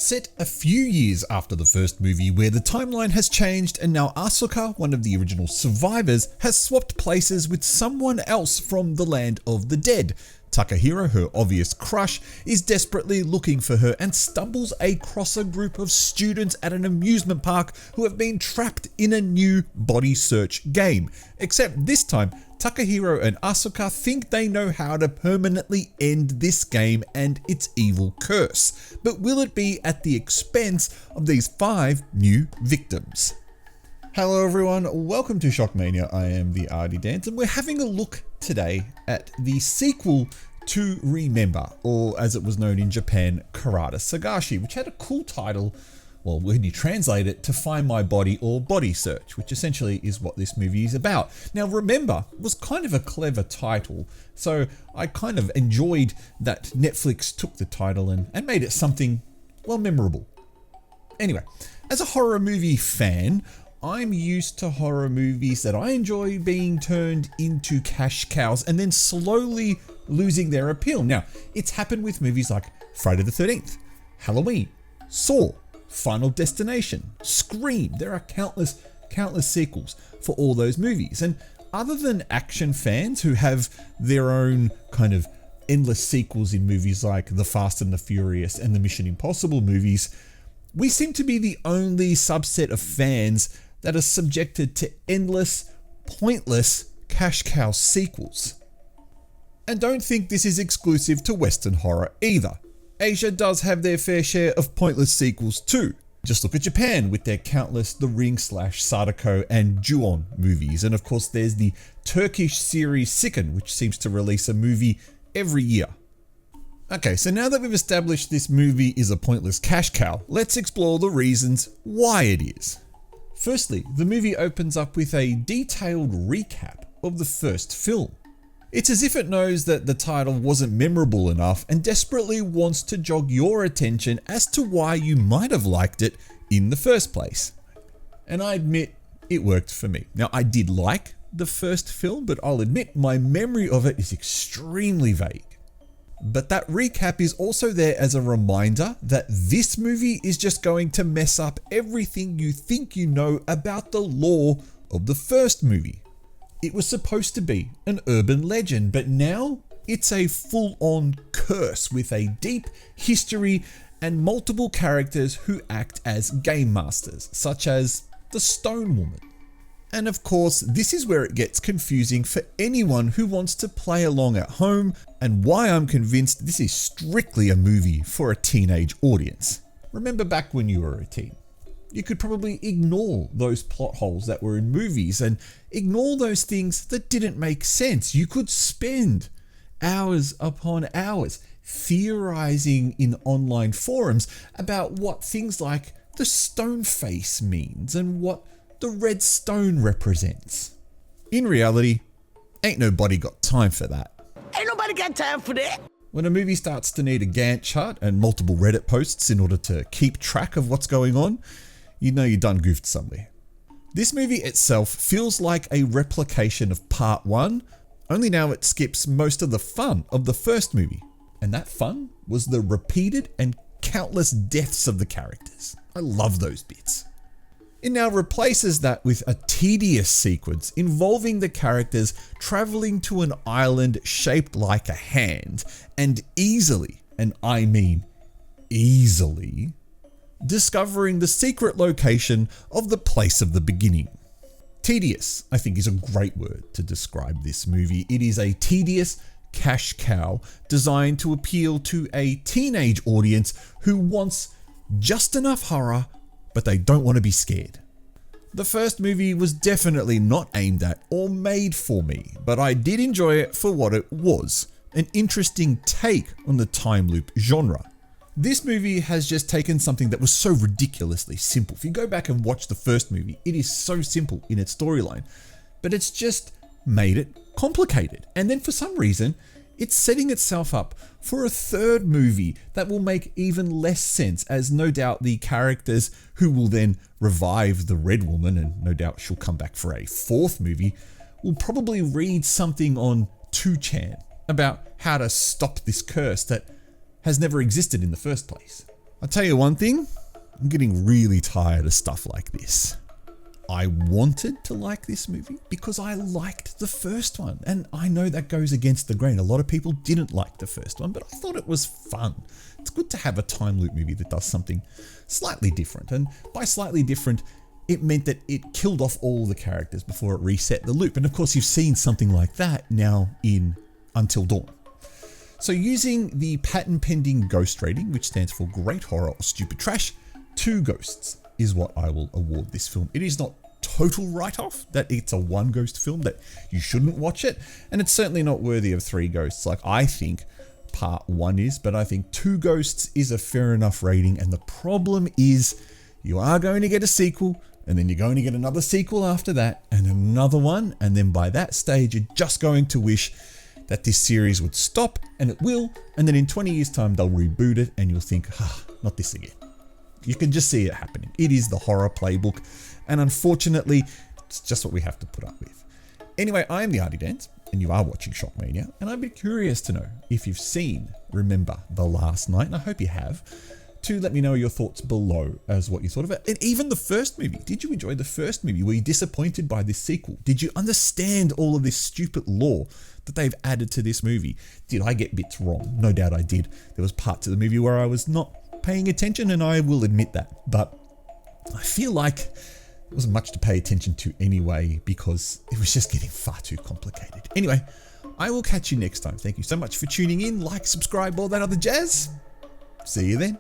Set a few years after the first movie, where the timeline has changed and now Asuka, one of the original survivors, has swapped places with someone else from the land of the dead. Takahiro, her obvious crush, is desperately looking for her and stumbles across a group of students at an amusement park who have been trapped in a new body search game. Except this time, Takahiro and Asuka think they know how to permanently end this game and its evil curse. But will it be at the expense of these 5 new victims? Hello everyone, welcome to Shockmania. I am the Artie Dance and we're having a look today at the sequel to Remember, or as it was known in Japan, Karakata Sagashi, which had a cool title, well, when you translate it, To Find My Body or Body Search, which essentially is what this movie is about. Now, Remember was kind of a clever title, so I kind of enjoyed that Netflix took the title and made it something, well, memorable. Anyway, as a horror movie fan, I'm used to horror movies that I enjoy being turned into cash cows and then slowly losing their appeal. Now, it's happened with movies like Friday the 13th, Halloween, Saw, Final Destination, Scream. There are countless sequels for all those movies. And other than action fans who have their own kind of endless sequels in movies like The Fast and the Furious and the Mission Impossible movies, we seem to be the only subset of fans that are subjected to endless, pointless cash cow sequels. And don't think this is exclusive to Western horror either. Asia does have their fair share of pointless sequels too. Just look at Japan with their countless The Ring / Sadako and Ju-on movies. And of course there's the Turkish series Sicken, which seems to release a movie every year. Okay, so now that we've established this movie is a pointless cash cow, let's explore the reasons why it is. Firstly, the movie opens up with a detailed recap of the first film. It's as if it knows that the title wasn't memorable enough and desperately wants to jog your attention as to why you might have liked it in the first place. And I admit, it worked for me. Now, I did like the first film, but I'll admit my memory of it is extremely vague. But that recap is also there as a reminder that this movie is just going to mess up everything you think you know about the lore of the first movie. It was supposed to be an urban legend, but now it's a full-on curse with a deep history and multiple characters who act as game masters, such as the Stone Woman. And of course, this is where it gets confusing for anyone who wants to play along at home, and why I'm convinced this is strictly a movie for a teenage audience. Remember back when you were a teen? You could probably ignore those plot holes that were in movies and ignore those things that didn't make sense. You could spend hours upon hours theorizing in online forums about what things like the stone face means and what the red stone represents. In reality, ain't nobody got time for that. Ain't nobody got time for that. When a movie starts to need a Gantt chart and multiple Reddit posts in order to keep track of what's going on, you know you done goofed somewhere. This movie itself feels like a replication of part 1, only now it skips most of the fun of the first movie. And that fun was the repeated and countless deaths of the characters. I love those bits. It now replaces that with a tedious sequence involving the characters traveling to an island shaped like a hand and easily, and I mean easily, discovering the secret location of the place of the beginning. Tedious, I think, is a great word to describe this movie. It is a tedious cash cow designed to appeal to a teenage audience who wants just enough horror, but they don't want to be scared. The first movie was definitely not aimed at or made for me, but I did enjoy it for what it was, an interesting take on the time loop genre. This movie has just taken something that was so ridiculously simple. If you go back and watch the first movie, it is so simple in its storyline, but it's just made it complicated. And then for some reason, it's setting itself up for a third movie that will make even less sense, as no doubt the characters who will then revive the Red Woman, and no doubt she'll come back for a fourth movie, will probably read something on 2chan about how to stop this curse that has never existed in the first place. I'll tell you one thing, I'm getting really tired of stuff like this. I wanted to like this movie because I liked the first one, and I know that goes against the grain. A lot of people didn't like the first one, but I thought it was fun. It's good to have a time loop movie that does something slightly different, and by slightly different, it meant that it killed off all the characters before it reset the loop. And of course, you've seen something like that now in Until Dawn. So using the patent pending ghost rating, which stands for great horror or stupid trash, 2 ghosts is what I will award this film. It is not total write-off that it's a 1 ghost film, that you shouldn't watch it, and it's certainly not worthy of 3 ghosts like I think part 1 is, but I think 2 ghosts is a fair enough rating. And the problem is you are going to get a sequel, and then you're going to get another sequel after that, and another one, and then by that stage you're just going to wish that this series would stop, and it will, and then in 20 years time they'll reboot it and you'll think, not this again. You can just see it happening. It is the horror playbook, and unfortunately it's just what we have to put up with. Anyway, I am the Artie Dance, and you are watching Shockmania, and I'd be curious to know if you've seen Remember the Last Night, and I hope you have, to let me know your thoughts below as what you thought of it. And even the first movie. Did you enjoy the first movie? Were you disappointed by this sequel? Did you understand all of this stupid lore that they've added to this movie? Did I get bits wrong? No doubt I did. There was parts of the movie where I was not paying attention, and I will admit that. But I feel like there wasn't much to pay attention to anyway, because it was just getting far too complicated. Anyway, I will catch you next time. Thank you so much for tuning in. Like, subscribe, all that other jazz. See you then.